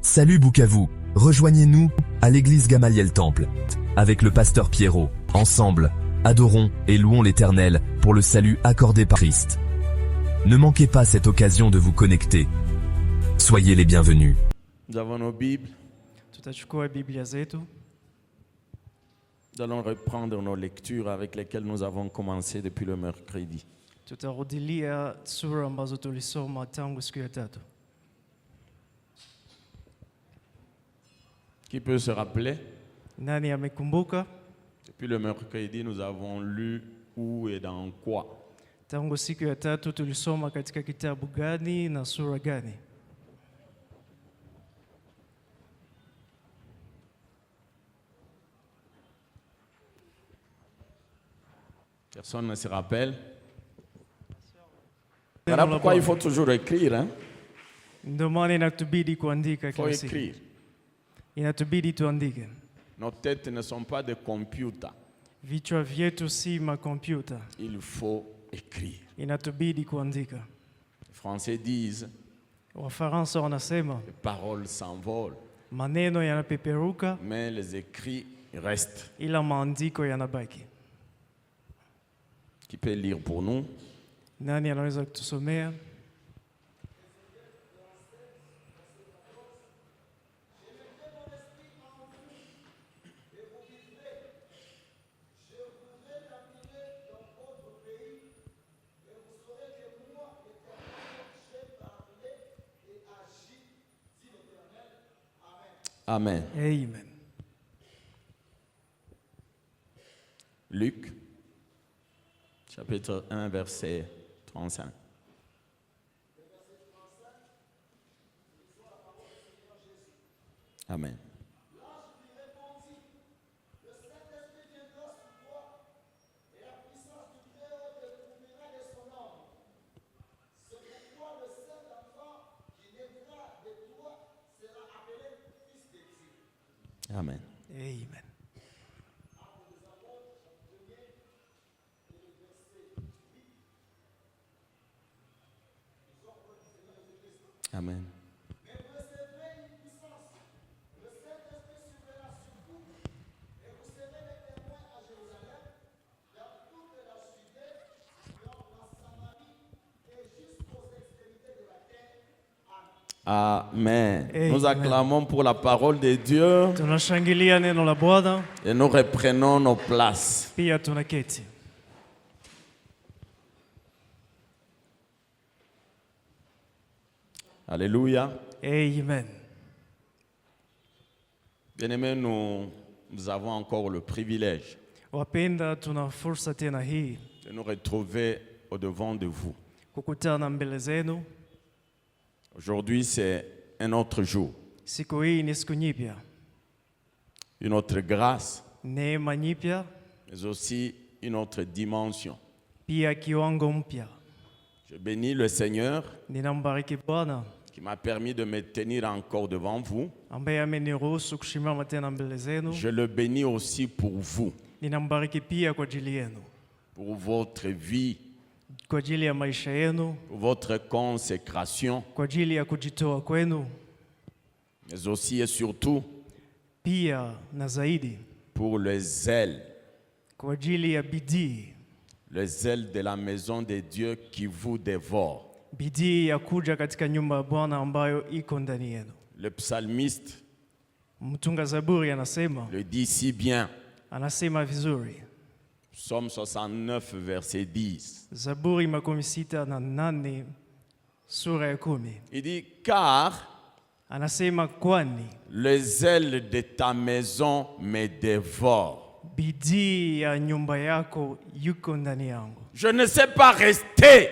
Salut Bukavu, rejoignez-nous à l'église Gamaliel Temple, avec le pasteur Pierrot. Ensemble, adorons et louons l'Éternel pour le salut accordé par Christ. Ne manquez pas cette occasion de vous connecter. Soyez les bienvenus. Nous avons nos Bibles. Tutachukua Biblia zetu. Nous allons reprendre nos lectures avec lesquelles nous avons commencé depuis le mercredi. Tutarudilia sura ambazo tulisoma tangu siku ya tatu. Qui peut se rappeler? Nani amekumbuka? Depuis le mercredi, nous avons lu où et dans quoi. Tangu siku ya tatu tulisoma katika kitabu gani na sura gani? Personne ne se rappelle? Voilà pourquoi il faut toujours écrire. Hein? Ndio maana inatubidi kuandika Il faut kila siku. écrire. Inatubidi tuandike. Nos têtes ne sont pas des computers. Vichwa vyetu si makompyuta. Il faut écrire. Inatubidi kuandika. Les Français disent Wafaransa wanasema les paroles s'envolent, maneno yanapeperuka mais les écrits restent. ila maandiko yanabaki. Qui peut lire pour nous? Nani anaweza kutusomea? Amen. Amen. Luc, chapitre 1, verset 35. Amen. Amen. Amen. Amen. Amen. Amen. Nous acclamons pour la parole de Dieu Tunashangilia neno la Bwana, et nous reprenons nos places. pia tunaketi. Alléluia. Amen. Bien-aimés, nous avons encore le privilège Wapenda, tuna fursa tena hii de nous retrouver au-devant de vous. kukutana mbele zenu. Aujourd'hui, c'est un autre jour, Siku hii ni siku nyipya, une autre grâce, neema nyipya, mais aussi une autre dimension. pia kiwango mpya. Je bénis le Seigneur Ninambariki Bwana qui m'a permis de me tenir encore devant vous. ambaye ameniruhusu kusimama tena mbele zenu. Je le bénis aussi pour vous, Ninambariki pia kwa ajili yenu, pour votre vie, kwa ajili ya maisha yenu, pour votre consécration, kwa ajili ya kujitoa kwenu, mais aussi et surtout pia na zaidi pour le zèle, kwa ajili ya bidii, le zèle de la maison de Dieu qui vous dévore. bidii ya kuja katika nyumba ya Bwana ambayo iko ndani yenu. Le psalmiste Mtunga Zaburi le dit si bien. anasema vizuri. Psaume 69, verset 10. Zaburi 68 sura ya 10. Il dit, car Anasema kwani le zèle de ta maison me dévore. bidii ya nyumba yako yuko ndani yangu. Je ne sais pas rester.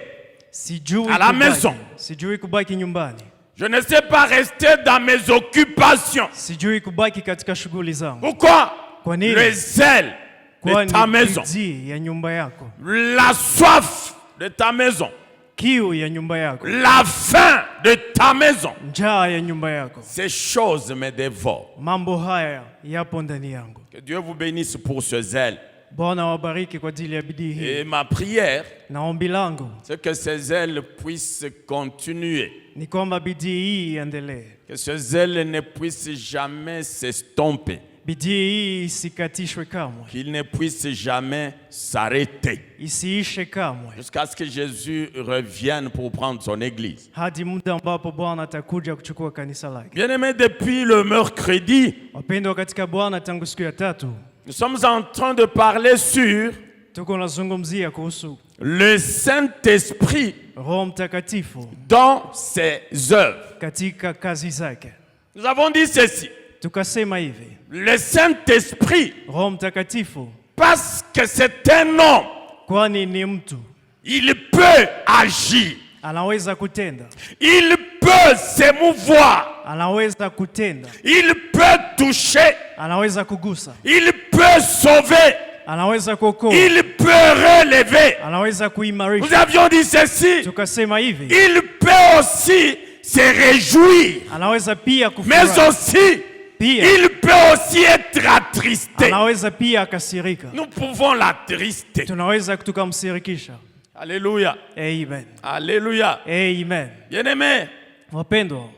Sijui À la kubaki. maison. Sijui kubaki nyumbani. Je ne sais pas rester dans mes occupations. Sijui kubaki katika shughuli zangu. Pourquoi? Kwa nini? Le zèle de Kwani ta maison, bidii ya nyumba yako, la soif de ta maison, kiu ya nyumba yako, la faim de ta maison, njaa ya nyumba yako, ces choses me dévorent. mambo haya yapo ndani yangu. Que Dieu vous bénisse pour ce zèle. Bwana wabariki kwa ajili ya bidii hii. Et ma prière, Na ombi langu c'est que ces ailes puissent continuer. ni kwamba bidii hii iendelee. Que ces ailes ne puissent jamais s'estomper. Bidii hii isikatishwe kamwe. Qu'il ne puisse jamais s'arrêter. Isiishe kamwe. Jusqu'à ce que Jésus revienne pour prendre son église. Hadi muda ambapo Bwana atakuja kuchukua kanisa lake. Bien-aimés, depuis le mercredi, Wapendwa katika Bwana, tangu siku ya tatu nous sommes en train de parler sur tuko nazungumzia kuhusu le Saint-Esprit Roho Mtakatifu dans ses œuvres. katika kazi zake. Nous avons dit ceci. Tukasema hivi, Le Saint-Esprit, Roho Mtakatifu parce que c'est un homme, kwani ni mtu, il peut agir. anaweza kutenda, Il peut s'émouvoir. anaweza kutenda, Il peut toucher. anaweza kugusa, Il peut sauver. anaweza kuokoa, Il peut relever. anaweza Nous kuimarisha. avions dit ceci. Tukasema hivi, Il peut aussi se réjouir. anaweza pia Mais kufurahi, aussi, pia il peut aussi être attristé. anaweza pia akasirika. Nous pouvons l'attrister. Tunaweza tukamsirikisha. Alléluia. Amen. Alléluia. Amen. Bien-aimés, Wapendwa,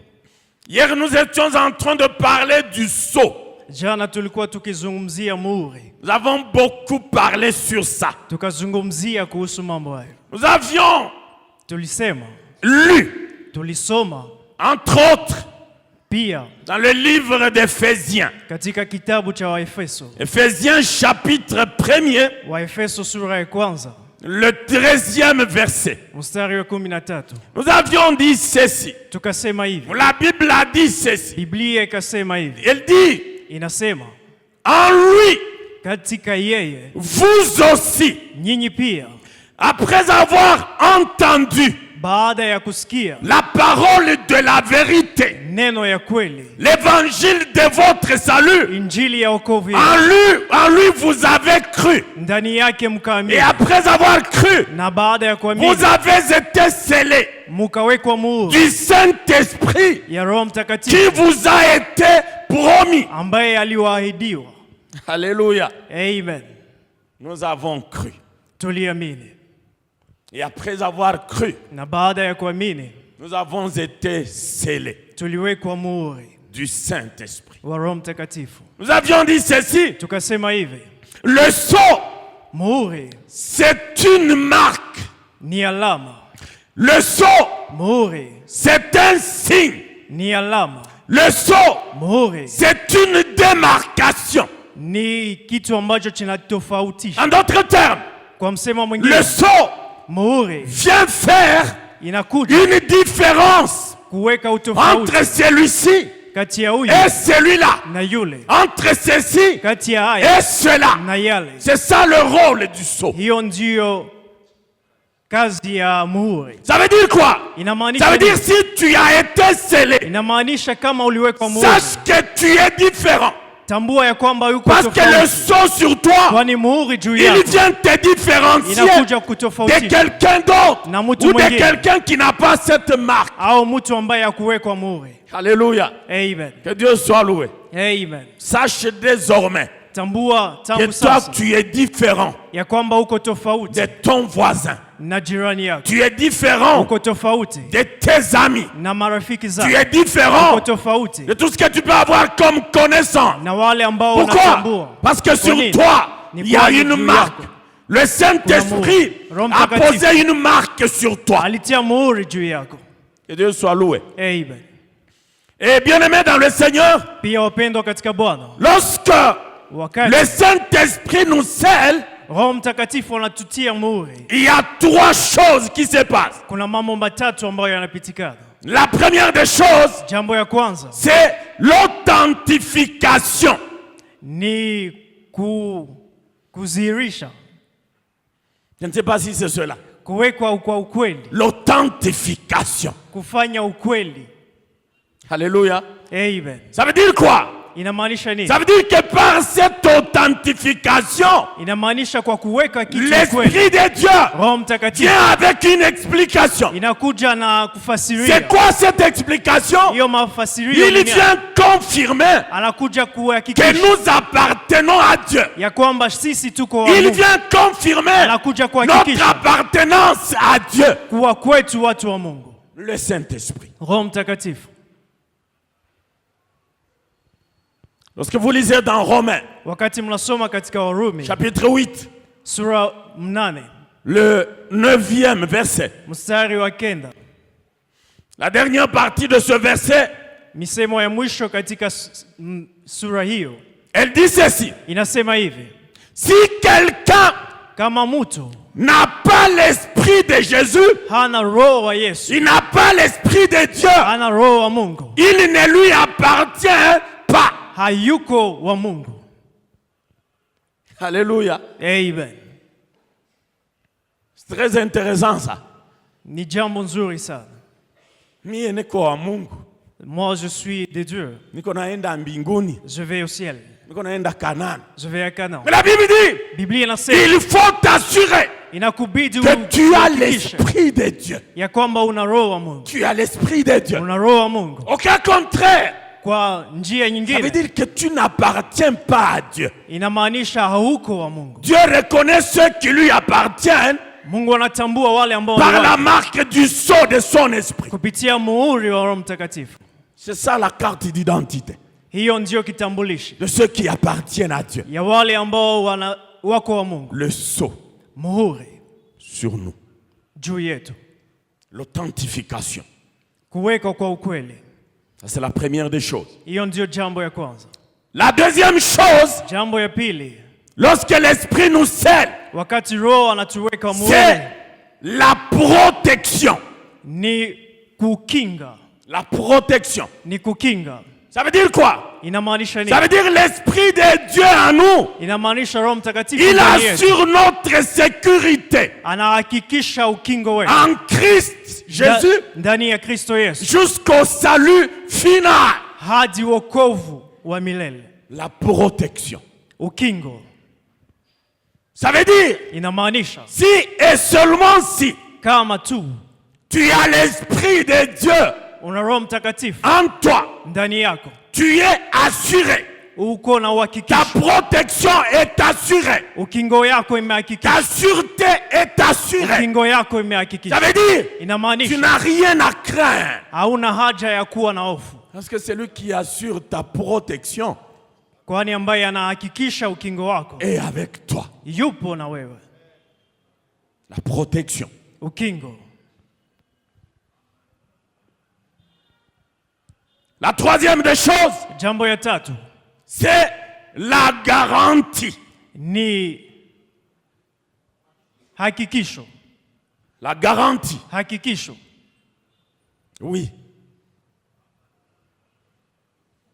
hier nous étions en train de parler du sceau. jana tulikuwa tukizungumzia muhuri. Nous avons beaucoup parlé sur ça. Tukazungumzia kuhusu mambo hayo. Nous avions Tulisema, lu, tulisoma entre autres, pia dans le livre d'Éphésiens. katika kitabu cha Waefeso. Éphésiens chapitre 1er, Waefeso sura ya kwanza, le 13e verset. mstari wa 13. Nous avions dit ceci. Tukasema hivi, La Bible a dit ceci. Biblia ikasema hivi, Elle dit, inasema en lui, katika yeye vous aussi, nyinyi pia, après avoir entendu baada ya kusikia la parole de la vérité, neno ya kweli, l'évangile de votre salut, injili ya wokovu, en lui vous avez cru. ndani yake Et mkaamini, après avoir cru, na baada ya kuamini vous avez été scellés mukawekwa muhuri du Saint-Esprit ya Roho qui Mtakatifu vous a été promis. ambaye aliwaahidiwa. Alléluia. Amen. Nous avons cru. Tuliamini, Et après avoir cru, na baada ya kuamini nous avons été scellés tuliwekwa muhuri du Saint-Esprit. wa Roho Mtakatifu. Nous avions dit ceci. Tukasema hivi, Le sceau, muhuri c'est une marque. ni alama, Le sceau, muhuri c'est un signe. ni alama, Le sceau, muhuri c'est une démarcation. ni kitu ambacho kinatofautisha. En d'autres termes, Kwa msemo le mwingine, sceau muhuri vient faire inakuja une différence kuweka utofauti entre celui-ci kati ya huyu et celui-là, na yule, entre ceci kati ya haya et cela. na yale. C'est ça le rôle du sceau. Hiyo ndiyo kazi ya muhuri. Ça veut dire quoi? Ça Inamaanisha veut dire si tu as été scellé, inamaanisha kama uliwekwa muhuri, sache que tu es différent. tambua ya kwamba yuko Parce que le tofauti, sceau sur toi, kwani muhuri juu il yako vient te différencier inakuja de kutofautisha quelqu'un d'autre na mtu ou de mwingine quelqu'un qui n'a pas cette marque. au mtu ambaye hakuwekwa muhuri. Alléluia. Amen. Que Dieu soit loué. Amen. Sache désormais Tambua que tangu toi, sasa tu es différent ya kwamba uko tofauti de ton voisin. na jirani yako, Tu es différent uko tofauti de tes amis. na marafiki Tu zako, es différent uko tofauti de tout ce que tu peux avoir comme connaissance. na wale ambao Pourquoi? unatambua. Parce que sur Kwa nini? toi, Ni il y a kwani une juu marque. yako Le Saint-Esprit Roho a Mtakatifu posé une marque sur toi. alitia muhuri juu yako. Que Dieu soit loué. Amen. Et bien aimé dans le Seigneur, Pia wapendwa katika Bwana, lorsque wakati le Saint-Esprit nous scelle, Roho Mtakatifu anatutia muhuri, il y a trois choses qui se passent. kuna mambo matatu ambayo yanapitikana. La première des choses, Jambo ya kwanza c'est l'authentification. ni kuzihirisha, Je ne sais pas si c'est cela. kuwekwa kwa ukweli, L'authentification. kufanya ukweli. Alléluia. Amen. Ça veut dire quoi? Inamaanisha nini? Ça veut dire que par cette authentification, Inamaanisha kwa kuweka kitu kweli. l'Esprit de Dieu Roho Mtakatifu vient avec une explication. inakuja na kufasiria. C'est quoi cette explication? Hiyo mafasirio Il vient confirmer anakuja que kuhakikisha nous appartenons à Dieu. ya kwamba sisi tuko wa Il Mungu. vient confirmer Anakuja notre kuhakikisha appartenance à Dieu. kuwa kwetu watu wa Mungu. Le Saint-Esprit. Roho Mtakatifu. Lorsque vous lisez dans Romains, Wakati mnasoma katika Warumi chapitre 8, sura 8 le 9e verset, mstari wa 9, la dernière partie de ce verset, misemo ya mwisho katika sura hiyo elle dit ceci. inasema hivi: Si quelqu'un kama mtu n'a pas l'esprit de Jésus, hana roho wa Yesu, il n'a pas l'esprit de Dieu, hana roho wa Mungu, il ne lui appartient pas. hayuko wa Mungu. Alléluia. Amen. C'est très intéressant ça. Ni jambo nzuri sana. Mie niko wa Mungu. Moi je suis de Dieu. Niko naenda mbinguni. Je vais au ciel. Niko naenda Canaan. Je vais à Canaan. Mais la Bible dit, Biblia inasema il faut t'assurer inakubidi que tu as uhakikishe l'esprit de Dieu. ya kwamba una roho wa Mungu. Tu as l'esprit de Dieu. Una roho wa Mungu. Au cas contraire, Kwa njia ça veut nyingine dire que tu n'appartiens pas à Dieu. inamaanisha hauko wa Mungu. Dieu reconnaît ceux qui lui appartiennent Mungu anatambua wale ambao par ni la wake marque du sceau de son esprit. kupitia muhuri wa Roho Mtakatifu. C'est ça la carte d'identité Hiyo ndio kitambulishi de ceux qui appartiennent à Dieu. ya wale ambao wako wa Mungu. Le sceau Muhuri sur nous. juu yetu, L'authentification. kuwekwa kwa ukweli. Ça, c'est la première des choses. Hiyo ndio jambo ya kwanza. La deuxième chose, Jambo ya pili, lorsque l'esprit nous scelle, wakati Roho anatuweka muhuri, c'est la protection. ni kukinga. La protection. Ni kukinga. Ça veut dire quoi? Inamaanisha nini? Ça veut dire l'esprit de Dieu en nous. Inamaanisha Roho Mtakatifu Il ndani yetu assure notre sécurité anahakikisha ukingo wetu en Christ Jésus ndani ya Kristo Yesu jusqu'au salut final. hadi wokovu wa milele. La protection. Ukingo Ça veut dire, inamaanisha si et seulement si kama tu tu as l'esprit de Dieu una Roho Mtakatifu en toi, ndani yako, tu es assuré. uko na Ta uhakikisho, protection est assurée. ukingo yako Ta imehakikishwa, sûreté est assurée. ukingo yako Ça imehakikishwa. veut dire, tu Inamaanisha n'as rien à craindre. hauna haja ya kuwa na hofu, Parce que c'est lui qui assure ta protection kwani ambaye anahakikisha ukingo wako est avec toi. yupo na wewe. La protection. Ukingo. La troisième des choses, Jambo ya tatu c'est la garantie. ni hakikisho. La garantie. Hakikisho. Oui.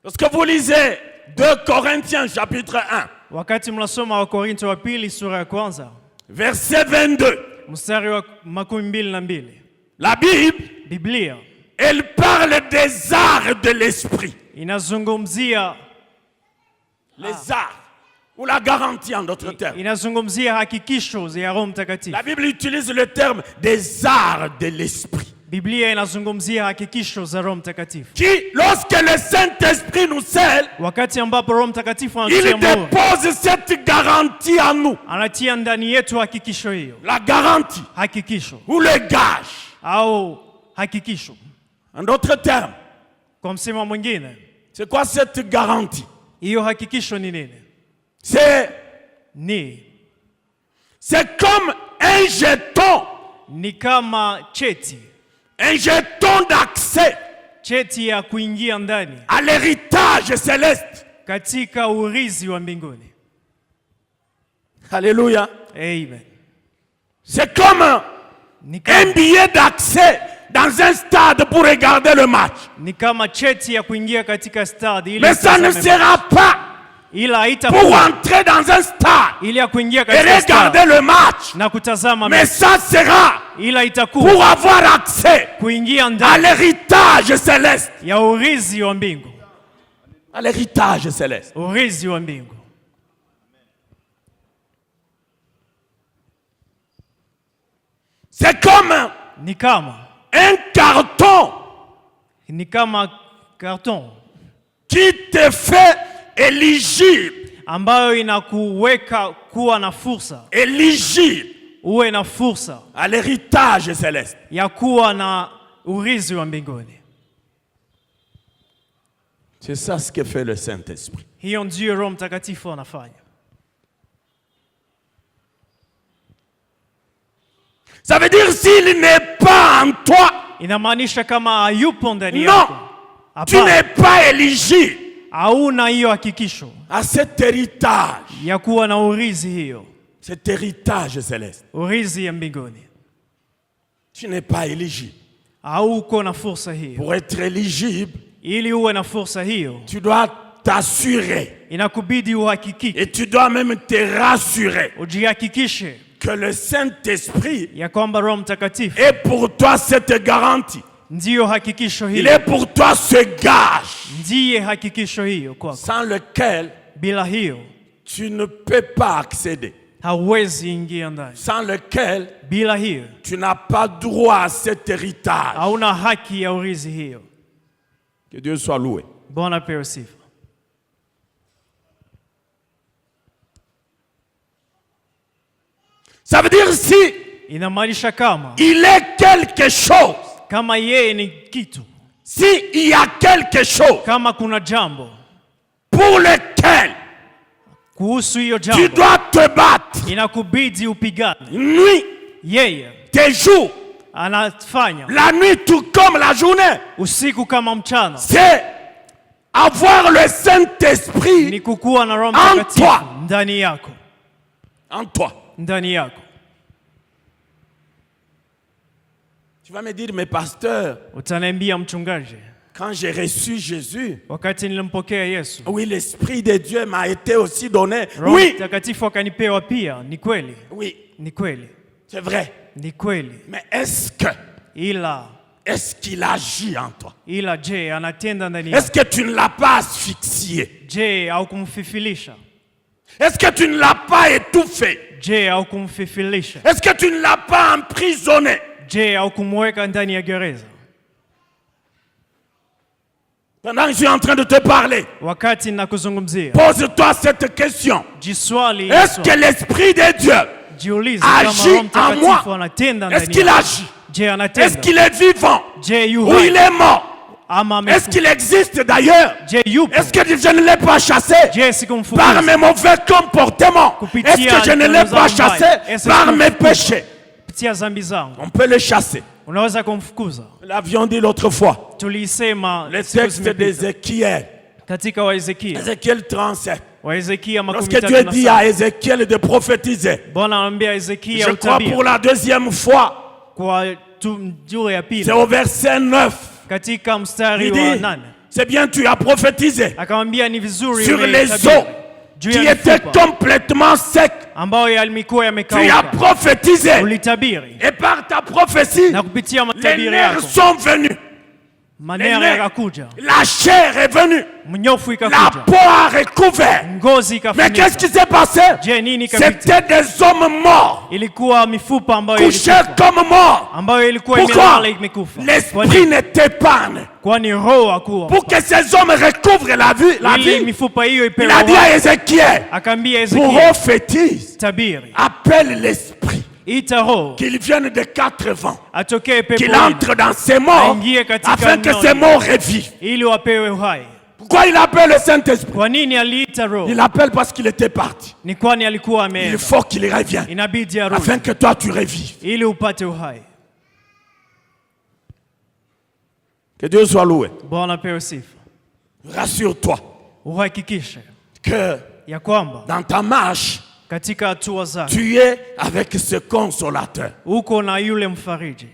Lorsque vous lisez 2 Corinthiens chapitre 1, Wakati mnasoma wa Korinto wa pili sura ya kwanza verset 22, mstari wa 22, la Bible, Biblia elle parle des arts de l'esprit. inazungumzia Les arts, ou la garantie en d'autres termes. inazungumzia hakikisho ya Roho Mtakatifu. La Bible utilise le terme des arts de l'esprit. Biblia inazungumzia hakikisho za Roho Mtakatifu. Qui, lorsque le Saint-Esprit nous scelle, Wakati ambapo Roho Mtakatifu il anatia muhuri, dépose cette garantie en nous. anatia ndani yetu hakikisho hiyo. La garantie, Hakikisho ou le gage. au hakikisho. En d'autres termes, Kwa msemo mwingine, c'est quoi cette garantie? hiyo hakikisho ni nini? C'est comme un jeton. Ni kama cheti. Un jeton d'accès Cheti ya kuingia ndani à l'héritage céleste. katika urithi wa mbinguni. Alléluia. Amen. C'est comme un billet d'accès dans un stade pour regarder le match. Ni kama cheti ya kuingia katika stadi ili Mais ça ne sera pas pour entrer dans un stade ili ya kuingia et katika regarder stadi le match. na kutazama Mais mechi, ça sera ila pour itakuwa avoir accès kuingia à ndani l'héritage céleste. ya urithi wa mbingu. à l'héritage céleste. urithi wa mbingu. C'est comme Ni kama un carton karton qui te fait éligible. ambayo inakuweka kuwa na fursa, Éligible uwe na fursa à l'héritage céleste. ya kuwa na urithi wa mbinguni. C'est ça ce que fait le Saint-Esprit. Hiyo ndio Roho Mtakatifu anafanya. Ça veut dire s'il n'est pas en toi, Inamaanisha kama hayupo ndani non, yako, tu n'es pas éligible hauna hiyo hakikisho à cet héritage. ya kuwa na urithi hiyo, Cet héritage céleste. urithi ya mbinguni. Tu n'es pas éligible. Hauko na fursa hiyo. Pour être éligible, Ili uwe na fursa hiyo, tu dois t'assurer. inakubidi uhakikike, Et tu dois même te rassurer ujihakikishe que le Saint-Esprit ya kwamba Roho Mtakatifu est pour toi cette garantie. ndiyo hakikisho Il hiyo, est pour toi ce gage ndiye hakikisho hiyo kwako. sans lequel Bila hiyo tu ne peux pas accéder. hauwezi ingia ndani. Sans lequel Bila hiyo tu n'as pas droit à cet héritage. hauna haki ya urithi hiyo. Que Dieu soit loué. Bwana pewe sifa. Ça veut dire si Inamaanisha kama il est quelque chose, yeye ni kitu, si il y a quelque chose kama kuna jambo pour lequel kuhusu hiyo tu jambo, dois te battre inakubidi upigane. nuit, Yeye tes jours, anafanya la nuit tout comme la journée, usiku kama mchana, c'est avoir le Saint-Esprit ni kukuwa na Roho En Mtakatifu toi. ndani yako, en toi. ndani yako. Tu vas me dire, mais pasteur, Utaniambia mchungaji, quand j'ai reçu Jésus, wakati nilimpokea Yesu, oui, l'Esprit de Dieu m'a été aussi donné. Roho Oui, Mtakatifu akanipewa pia. Ni kweli, oui, ni kweli, c'est vrai. ni kweli. Mais est-ce qu'il agit en toi? Ila je, anatenda ndani Est-ce yako? que tu ne l'as pas asphyxié? Je, au kumfifilisha? Est-ce que tu ne l'as pas étouffé? Je, au kumfifilisha? Est-ce que tu ne l'as pas emprisonné? Je, au kumweka ndani ya gereza? Pendant que je suis en train de te parler, Wakati nakuzungumzia, pose-toi cette question. jiswali Est-ce que l'Esprit de Dieu jiulize kama agit Roho en Mtakatifu moi? anatenda Est-ce ndani qu'il yako? agit? Je, Est-ce anatenda? qu'il est vivant? Je, yu Ou hai il est mort? ama Est-ce amekufa? qu'il existe d'ailleurs? Je, yupo? Est-ce que je ne l'ai pas chassé Je, par sikumfukuza mes mauvais comportements? Est-ce que je ne l'ai pas chassé par mes péchés? kupitia dhambi zangu? On peut le chasser. Unaweza kumfukuza. Nous l'avions dit l'autre fois. Tulisema Le siku texte zimepita. d'Ézéchiel. Katika Waezekia, Ézéchiel 37. Waezekia Lorsque Dieu dit 37, à Ézéchiel de prophétiser, Bwana anamwambia Hezekia je crois pour utabiri la deuxième fois, kwa juu ya c'est pili, au verset 9. katika mstari Il wa dit, 8 c'est bien, tu as prophétisé akamwambia ni vizuri sur les umetabiri eaux juu qui ya étaient mifupa complètement secs. ambayo yalikuwa Tu as yamekauka. prophétisé. Ulitabiri Et par ta prophétie, na kupitia les matabiri nerfs yako sont venus. maneno nerfs. yakakuja, La chair est venue. mnyofu La ikakuja, peau a recouvert. ngozi Mais qu'est-ce qui ikafunika. s'est passé? Je, nini kapita? C'était des hommes morts, Ilikuwa mifupa ambayo couchés ilikufa, comme morts. ambayo ilikuwa Pourquoi? imelala imekufa. L'esprit n'était pas né. Kwani roho hakuwa. Pour que ces hommes recouvrent la Ili vie, mifupa hiyo il ipewe a dit uhai. à Ézéchiel, Akaambia Hezekia, prophétise, tabiri, appelle l'esprit, ita roho qu'il vienne de 4 vents, atokee qu'il peponi entre dans ces morts, aingie katika afin que nyoyo, ces morts revivent. ili wapewe uhai. Pourquoi il appelle le Saint-Esprit? Kwa nini aliita roho? Il appelle parce qu'il était parti. Ni kwani alikuwa Il ameenda, faut qu'il revienne, inabidi arudi afin que toi tu revives. ili upate uhai. Que Dieu soit loué. Bwana pewe sifa. Rassure-toi Uhakikishe que ya kwamba dans ta marche, katika hatua zako tu es avec ce consolateur. uko na yule mfariji.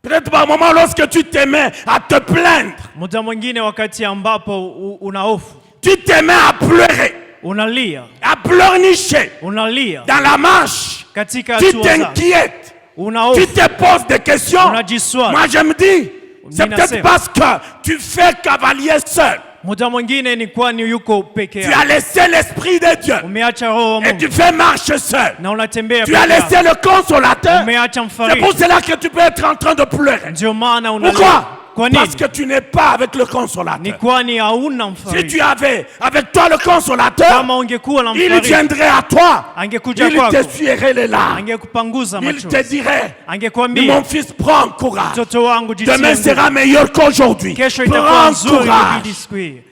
Peut-être par moment, lorsque tu te mets à te plaindre, Muda mwingine wakati ambapo una hofu, tu te mets à pleurer, unalia, à pleurnicher unalia dans la marche, katika tu hatua zako, t'inquiètes, una tu hofu, te poses des questions. unajiswali, Moi, je me dis, C'est peut-être parce que tu fais cavalier seul. Muda mwingine ni kwani yuko peke Tu as yake. laissé l'esprit de Dieu. Umeacha roho wa Et Mungu tu fais marche seul. na unatembea Tu as peke laissé yako. le consolateur. Umeacha C'est mfariji. pour cela que tu peux être en train de pleurer. Ndio maana Pourquoi? unalia. Kwa nini? Parce que tu n'es pas avec le Ni consolateur. kwani hauna Si mfariji. tu avais avec toi le consolateur, Kama ungekuwa na il mfariji, viendrait à toi. angekuja Il kwako, t'essuierait les larmes. angekupanguza Il te machozi, dirait, angekwambia mon fils, prends courage. mtoto wangu jitie Demain nguvu. sera meilleur qu'aujourd'hui. Kesho itakuwa Prends nzuri zaidi courage. siku hii.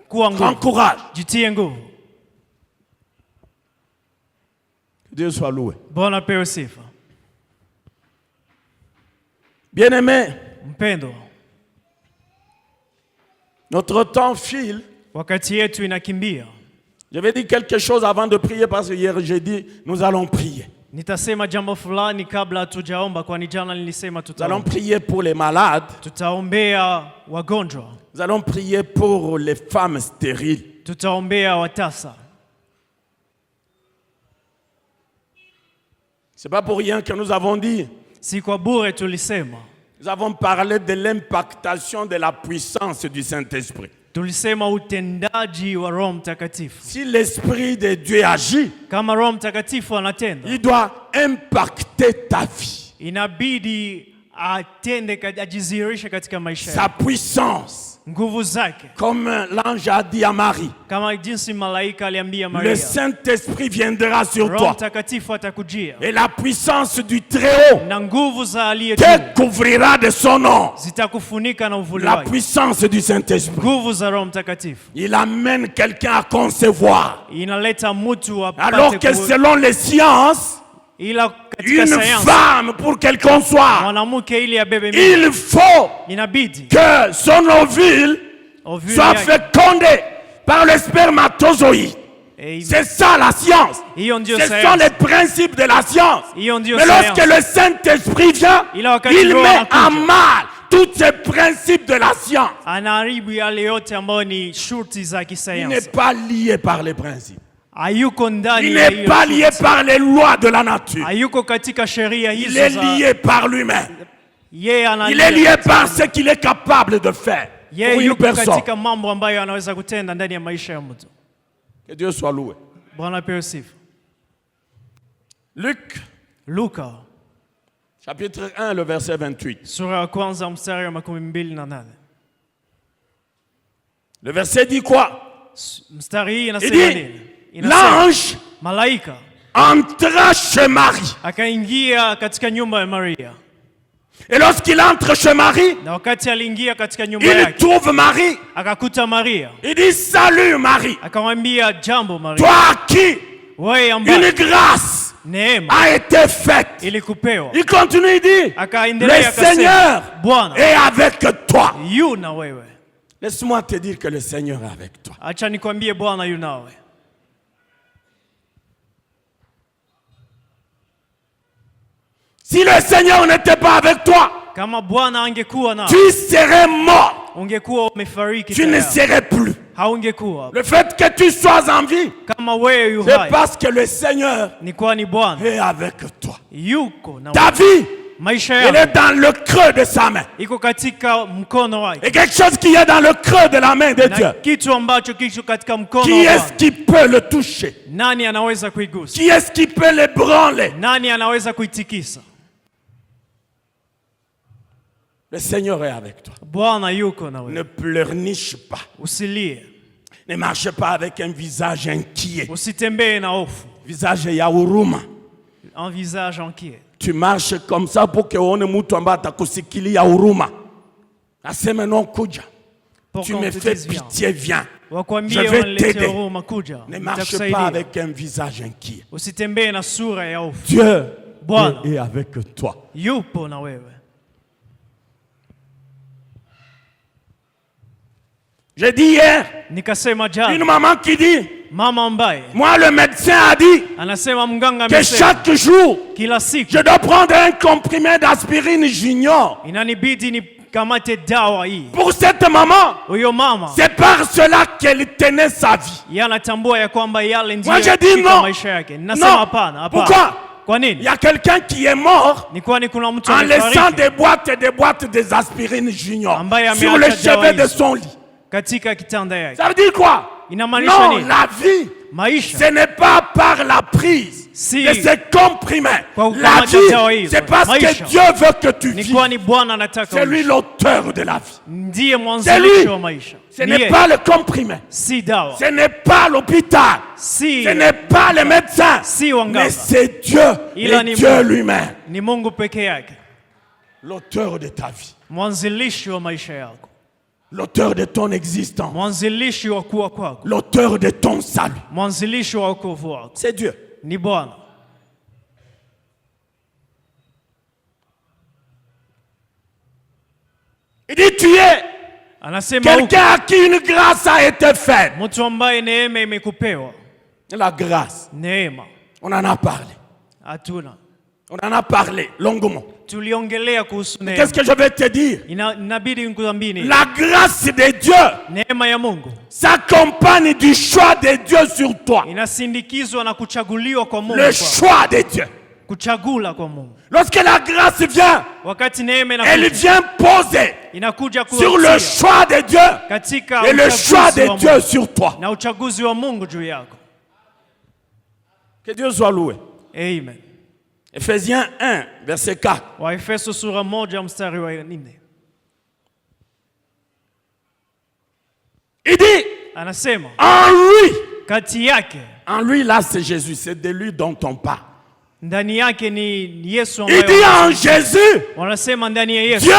Kuwa Prends nguvu, courage. jitie nguvu. Que Dieu soit loué. Bwana apewe sifa. Bien-aimé, Mpendo, notre temps file. wakati yetu inakimbia. Je vais dire quelque chose avant de prier parce que hier j'ai dit nous allons prier. Nitasema jambo fulani kabla hatujaomba, kwani jana nilisema Nous allons tutaomba. prier pour les malades. Tutaombea wagonjwa, Nous allons prier pour les femmes stériles. tutaombea watasa. C'est pas pour rien que nous avons dit. Si kwa bure tulisema. Nous avons parlé de l'impactation de la puissance du Saint-Esprit. Tulisema utendaji wa Roho Mtakatifu. Si l'Esprit de Dieu agit, Kama Roho Mtakatifu anatenda, il doit impacter ta vie. inabidi atende, ajizihirishe katika maisha Sa yako. puissance. Nguvu zake, Comme l'ange a dit à Marie, kama jinsi malaika aliambia le Maria, Saint-Esprit viendra sur Roho toi. Mtakatifu atakujia Et la puissance du Très-Haut na nguvu za aliye te juu couvrira de son nom. zitakufunika na uvuli La wake. puissance du Saint-Esprit. Nguvu za Roho Mtakatifu Il amène quelqu'un à concevoir. inaleta mtu Alors que apate selon les sciences, ila katika une sayansi femme, pour qu'elle conçoive, mwanamke ili abebe mimba il faut inabidi que son ovule ovule soit yake. fécondé par le spermatozoïde. Amen. C'est ça la science. Hiyo ndio Ce sont sayansi. les principes de la science. Hiyo ndio Mais lorsque sayansi. le Saint-Esprit vient, Ila wakati il Roho met anakuja, en mal tous ces principes de la science. Anaharibu yale yote ambayo ni shurti za Il n'est kisayansi. pas lié par les principes. Hayuko ndani Il ya n'est hiyo pas lié shurti. par les lois de la nature. Hayuko katika sheria Il hizo est za lié par lui-même. yeye analia Il est lié katika- par ce qu'il est capable de faire pour yeye une yuko personne. katika mambo ambayo anaweza kutenda ndani ya maisha ya mtu. Que Dieu soit loué. Bwana apewe sifa. Luc, Luka chapitre 1, le verset 28. sura ya kwanza mstari wa 28. Le verset dit quoi? Mstari hii Il inasema dit, nini? Inasema l'ange malaika entra chez Marie. akaingia katika nyumba ya Maria, Et lorsqu'il entre chez Marie, na wakati aliingia katika nyumba il yake trouve Marie. akakuta Maria, Il dit, salut Marie, akamwambia jambo Maria, toi à qui wewe une ambaye grâce neema a été faite. ilikupewa. Il continue, il dit, Akaendelea le akasema, Seigneur Bwana est avec toi. yu na wewe. Laisse-moi te dire que le Seigneur est avec toi. Acha nikwambie Bwana yu nawe. Si le Seigneur n'était pas avec toi, Kama Bwana angekuwa nawe, tu serais mort. ungekuwa umefariki Tu ne tayari. serais plus. Haungekuwa. Le fait que tu sois en vie, Kama wewe yu c'est hai, parce que le Seigneur ni kwani Bwana est avec toi. yuko na Ta wewe. vie, Maisha elle yako est dans le creux de sa main. iko katika mkono wake, Et quelque chose qui est dans le creux de la main de Dieu. na kitu ambacho kiko katika mkono Qui wa est-ce Bwana, qui peut le toucher? nani anaweza kuigusa? Qui est-ce qui peut l'ébranler? Nani anaweza kuitikisa? Le Seigneur est avec toi. Bwana yuko na Ne wewe. pleurniche pas. Usilie, Ne marche pas avec un visage inquiet. usitembee na hofu, Visage ya huruma. un visage inquiet. Tu marches comme ça pour que uone mtu ambaye atakusikilia huruma. Aseme non kuja. Pour Tu qu'on me te fais dise viens. pitié, viens. Wakwambie Je vais wanilete t'aider. huruma, kuja, Ne marche nitakusaidia. pas avec un visage inquiet. Usitembee na sura ya hofu. Dieu Bwana est avec toi. yupo na wewe. J'ai dit hier, Nikasema une jana, maman qui dit, mama ambaye moi le médecin a dit anasema mganga que amesema chaque jour, kila siku je dois prendre un comprimé d'aspirine junior. inanibidi nikamate dawa hii. Pour cette maman, Huyo mama c'est par cela qu'elle tenait sa vie. yeye anatambua ya kwamba yale ndiyo Moi je dis katika non. maisha yake. Nasema Non. hapana, hapana. Pourquoi? Kwa Il y nini? a quelqu'un qui est mort Ni kwani kuna mtu en laissant amefariki des boîtes et des boîtes des aspirines junior ambaye sur le ameacha dawa chevet de hizo son lit. katika kitanda yake. Ça veut dire quoi? Inamaanisha Non, nini? la vie, Maisha ce n'est pas par la prise Si. de ces comprimés. Kwa La kukamata dawa vie, hizo. c'est parce Maisha. que Dieu veut que tu ni vives. kwani Bwana anataka C'est lui uishi. l'auteur de la vie. Ndiye C'est mwanzilishi lui. wa maisha. Ce Ndiye. n'est pas le comprimé. Si dawa. Ce n'est pas l'hôpital. Si Ce n'est pas les médecins. si wanganga. Mais c'est Dieu Ila et ni Dieu Mungu. lui-même. Ni Mungu peke yake. L'auteur de ta vie. Mwanzilishi wa maisha yako. L'auteur de ton existence. Mwanzilishi wa kuwa kwako. L'auteur de ton salut. Mwanzilishi wa wokovu wako. C'est Dieu. Ni Bwana. Il dit tu es Anasema quelqu'un à qui une grâce a été faite. mtu ambaye neema imekupewa. La grâce, Neema on en a parlé. hatuna. On en a parlé longuement. Tuliongelea kuhusu neema. Qu'est-ce que je vais te dire? Inabidi nikuambie nini? La grâce de Dieu Neema ya Mungu s'accompagne du choix de Dieu sur toi. inasindikizwa na kuchaguliwa kwa Mungu. Le kwako. choix de Dieu. Kuchagula kwa Mungu. Lorsque la grâce vient, Wakati neema elle inakuja, vient poser inakuja sur le kuwatia choix de Dieu katika et le choix uchaguzi de wa Dieu Mungu sur toi. na uchaguzi wa Mungu juu yako. Que Dieu soit loué. Amen. Ephésiens 1, verset 4. Waefeso sura 1 mstari wa 4. Il dit, Anasema en lui, kati yake, en lui là c'est Jésus, c'est de lui dont on parle. ndani yake ni Yesu Il dit ambaye en Jésus, wanasema ndani ya Yesu Dieu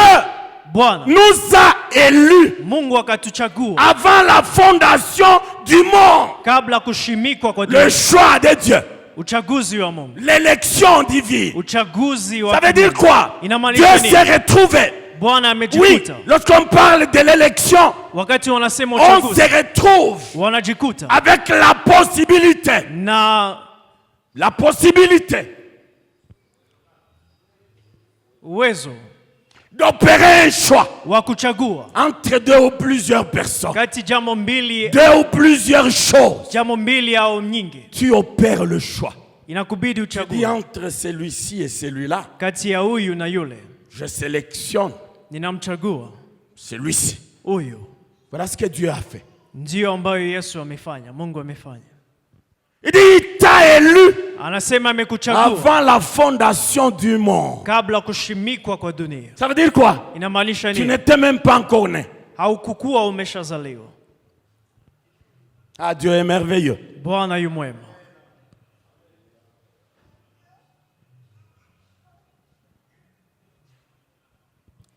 Bwana nous a élus Mungu akatuchagua avant la fondation du monde. kabla kushimikwa kwa Le dunia. choix de Dieu, Uchaguzi wa Mungu. l'élection divine. Uchaguzi wa Ça veut dire Mungu. quoi? Dieu Inamaanisha nini? s'est retrouvé. Bwana Oui, amejikuta. lorsqu'on parle de l'élection, Wakati wanasema on uchaguzi, se retrouve wanajikuta avec la possibilité uwezo d'opérer un choix wa kuchagua entre deux ou plusieurs personnes, kati jambo mbili, deux ou plusieurs choses. jambo mbili au nyingi. Tu opères le choix. Inakubidi Tu dis uchague entre celui-ci et celui-là, kati ya huyu na yule. je sélectionne Ninamchagua celui-ci. huyu. Voilà ce que Dieu a fait. Ndiyo ambayo Yesu amefanya, Mungu amefanya. Il dit, il t'a élu Anasema amekuchagua avant la fondation du monde. kabla kushimikwa kwa dunia. Ça veut dire quoi? Inamaanisha Tu nini? n'étais même pas encore né. Haukukuwa umeshazaliwa. Ah, Dieu est merveilleux. Bwana yu mwema.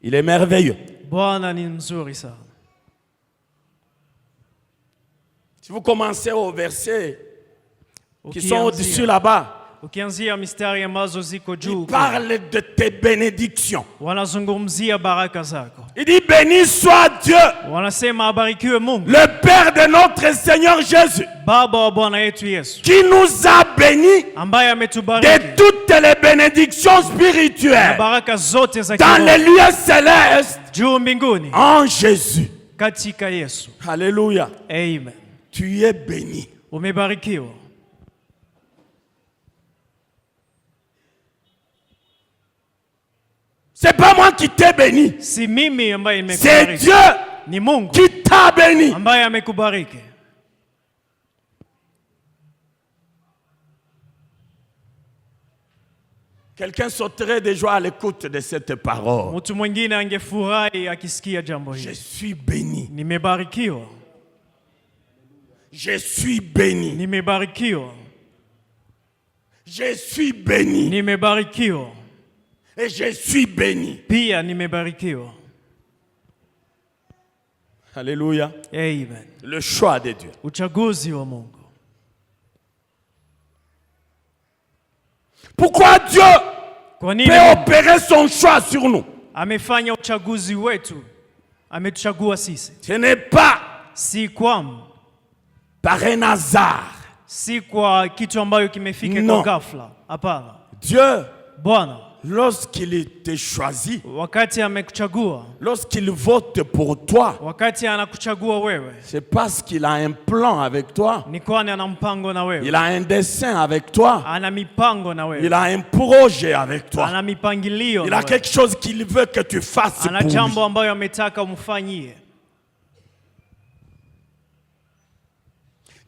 Il est merveilleux. Bwana ni mzuri sana. Si vous commencez au verset qui sont au-dessus Ukianzia- là-bas, Ukianzia mistari ambazo ziko il juu, parle de tes bénédictions. wanazungumzia baraka zako. Il dit, béni soit Dieu, Wanasema abarikiwe Mungu, le Père de notre Seigneur Jésus, Baba wa Bwana yetu Yesu, qui nous a bénis ambaye de ametubariki toutes les bénédictions na spirituelles baraka zote za dans les kiroho lieux célestes juu mbinguni en Jésus. katika Yesu. Alléluia. Amen. Tu es béni. Umebarikiwa. C'est pas moi qui t'ai béni. Si mimi ambaye C'est nimekubariki, Dieu ni Mungu qui t'a béni. ambaye amekubariki. Quelqu'un sauterait de joie à l'écoute de cette parole. Mtu mwingine angefurahi akisikia jambo Je hili. suis béni. Nimebarikiwa. Je suis béni. Nimebarikiwa. Je suis béni. Nimebarikiwa. Et je suis béni. Pia nimebarikiwa. Alléluia. Amen. Le choix de Dieu. Uchaguzi wa Mungu. Pourquoi Dieu Kwa nini peut Mungu opérer son choix sur nous? amefanya uchaguzi wetu? Ametuchagua sisi. Ce n'est pas Si kwa par un hasard. si kwa kitu ambayo kimefika No. kwa ghafla. Hapana. Dieu Bwana lorsqu'il te choisit, wakati amekuchagua, lorsqu'il vote pour toi, wakati anakuchagua wewe, c'est parce qu'il a un plan avec toi. ni kwani ana mpango na wewe. Il a un dessein avec toi. Ana mipango na wewe. Il a un projet avec toi. Ana mipangilio. Il a quelque chose qu'il veut que tu fasses ana pour lui. jambo ambayo ametaka umfanyie.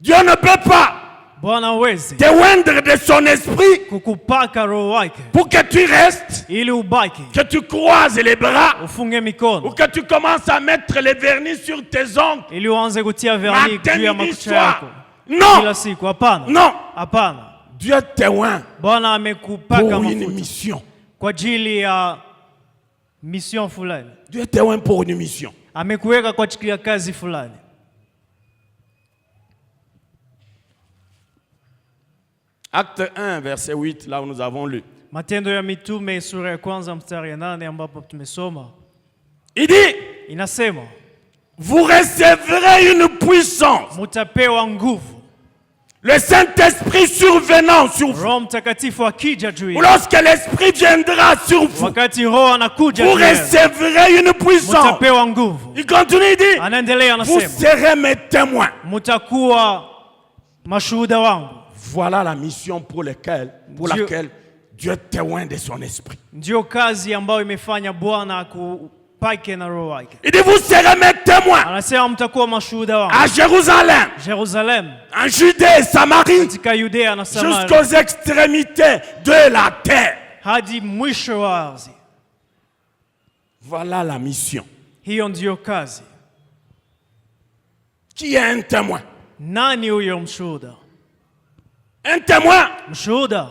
Dieu ne peut pas Bwana hawezi te oindre de son esprit kukupaka roho wake pour que tu restes, ili ubaki, que tu croises les bras ufunge ou mikono, que tu commences à mettre les vernis sur tes ongles. ili uanze kutia vernis juu ya makucha yako Non, kila siku. Hapana, non. hapana. Dieu te oint Bwana amekupaka pour une mafuta mission. kwa ajili ya mission fulani. Dieu te oint pour une mission. Amekuweka kwa ajili ya kazi fulani. Acte 1, verset 8, là où nous avons lu. Matendo ya Mitume sura ya kwanza mstari ya 8 ambapo tumesoma. Il dit, Inasema, vous recevrez une puissance. mutapewa nguvu. Le Saint-Esprit survenant sur vous. Roho Mtakatifu akija juu Ou yenu. lorsque l'Esprit viendra sur vous, Wakati Roho anakuja vous juu yenu, recevrez une puissance. mutapewa nguvu. Il continue, il dit, Anaendelea vous anasema, serez mes témoins. mutakuwa mashuhuda wangu. Voilà la mission pour laquelle Dieu te oint de son esprit. Ndio kazi ambayo imefanya Bwana akupake na roho wake. Il dit, vous serez mes témoins Anasema mtakuwa mashuhuda wangu. à Jérusalem, Jerusalem, en Judée, Samarie, katika Yudea na Samaria, jusqu'aux extrémités de la terre. hadi mwisho wa ardhi. Voilà la mission. Hiyo ndio kazi. Qui est un témoin? Nani huyo mshuhuda? Un témoin, Mshuhuda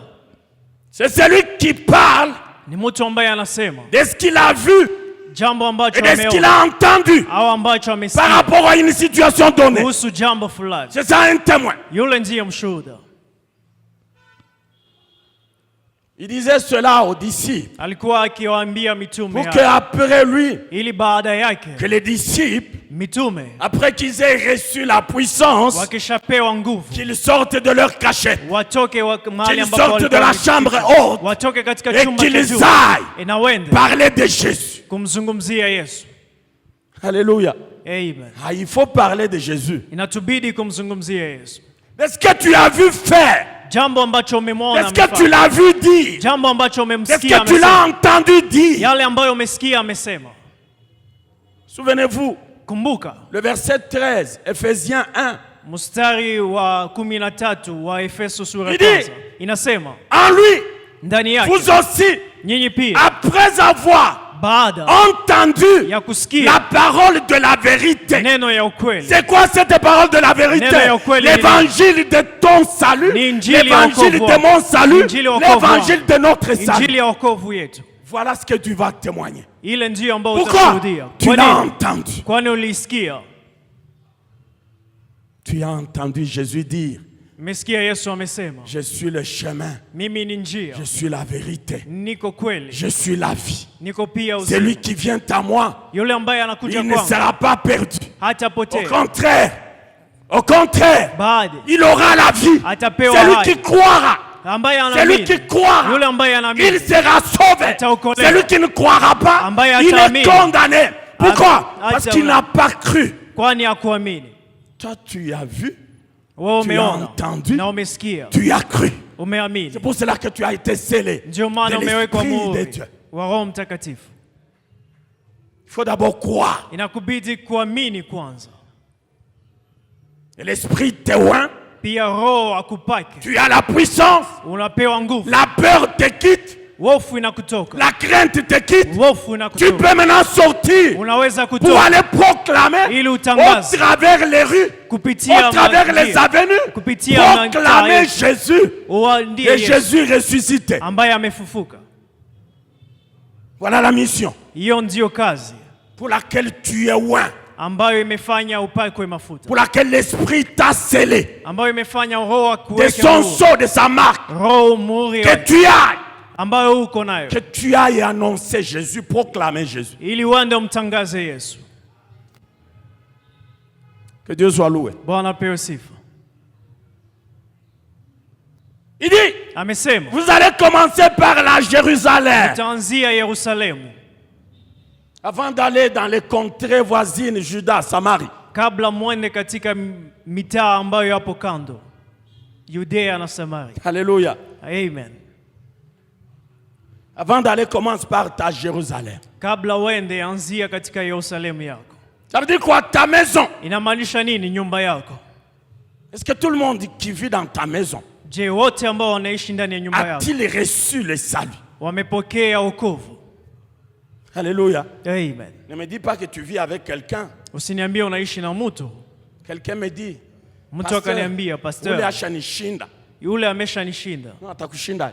c'est celui qui parle ni mtu ambaye anasema de ce qu'il a vu jambo ambacho et de ce qu'il ameona a entendu au ambacho par amesikia rapport à une situation donnée. kuhusu jambo fulani. C'est ça un témoin. Yule ndiye mshuhuda. Il disait cela aux disciples Alikuwa akiwaambia mitume pour yake, qu'après lui, ili baada yake que les disciples, mitume après qu'ils aient reçu la puissance, wakishapewa nguvu qu'ils sortent de leur cachette, watoke mahali qu'ils ambapo sortent de walikuwa la chambre wamejificha. haute Watoke katika et chumba cha qu'ils juu aillent na wende parler de Jésus. kumzungumzia Yesu. Alléluia. Amen. Ah, il faut parler de Jésus. Inatubidi kumzungumzia Yesu. Est-ce que tu as vu faire? Jambo ambacho umemwona Est-ce que tu amefanya. l'as vu dire? Jambo ambacho Est-ce umemsikia que tu l'as amesema. entendu dire? Yale ambayo umesikia amesema. Souvenez-vous, Kumbuka le verset 13, Ephésiens 1. mstari wa 13 wa Efeso sura ya Idi. kwanza. Inasema, En lui, ndani yake vous aussi, nyinyi pia après avoir baada entendu ya kusikia la parole de la vérité. neno ya ukweli. C'est quoi cette parole de la vérité? Neno ya ukweli L'évangile de ton salut, Ni injili ya l'évangile wokovu de mon salut, Injili ya wokovu l'évangile de notre salut. Injili ya wokovu yetu. Voilà ce que tu vas témoigner. Ile ndiyo ambayo Pourquoi? utashuhudia. Tu Kwa l'as nini? entendu. Kwani ulisikia? Tu as entendu Jésus dire, Umesikia Yesu amesema, je suis le chemin, mimi ni njia, je suis la vérité, niko kweli, je suis la vie. niko pia uzima. Celui qui vient à moi, Yule ambaye anakuja il ne kwangu sera pas perdu. hatapotea, Au contraire, bali il aura la vie. atapewa Celui hai. qui croira, Ambaye celui anaamini, qui croira, yule ambaye il anaamini sera sauvé. ataokolewa. Celui qui ne croira pas, Ambaye il est hataamini, condamné. Pourquoi? Parce hata- qu'il n'a pas cru. kwani hakuamini. Toi, tu as vu, Wewe tu as umeona entendu, na umesikia, tu as cru. umeamini. C'est pour cela que tu as été scellé Ndio de maana umewekwa l'Esprit de muhuri Dieu. wa Roho Mtakatifu. Il faut d'abord croire. Inakubidi kuamini kwanza, Et l'Esprit te oint, pia Roho akupake. tu as la puissance, Unapewa nguvu, la peur te quitte, wofu inakutoka, la crainte te quitte. wofu Tu inakutoka. peux maintenant sortir Unaweza pour kutoka aller proclamer ili au utangaze travers les rues, kupitia au travers les njia, avenues, kupitia proclamer njia, Jésus uwaambie et Yesu Jésus ressuscité. ambaye amefufuka. Voilà la mission Hiyo ndio kazi pour laquelle tu es oint, ambayo imefanya upakwe mafuta, pour laquelle l'Esprit t'a scellé ambayo imefanya Roho de akuweke son muhuri. sceau, de sa marque, Roho muhuri que wake, tu ailles, ambayo uko nayo, que tu ailles annoncer Jésus, proclamer Jésus. ili uende umtangaze Yesu. Que Dieu soit loué. Bwana apewe sifa. Il dit, Amesema vous allez commencer par la Jérusalem. mtaanzia Yerusalemu Avant d'aller dans les contrées voisines, Juda, Samarie. kabla mwende katika mitaa ambayo yapo kando, Yudea na Samaria. Alléluia. Amen. Avant d'aller, commence par ta Jérusalem. Kabla uende, anzia katika Yerusalemu yako. Ça veut dire quoi? Ta maison. Inamaanisha nini? Nyumba yako. Est-ce que tout le monde qui vit dans ta maison Je, wote ambao wanaishi ndani ya nyumba yako a-t-il reçu le salut? wamepokea wokovu? Alléluia. Amen. Ne me dis pas que tu vis avec quelqu'un. Usiniambie unaishi na mtu. Quelqu'un me dit, Mtu akaniambia, ule pasteur, ashanishinda. yule ameshanishinda. Non, atakushinda.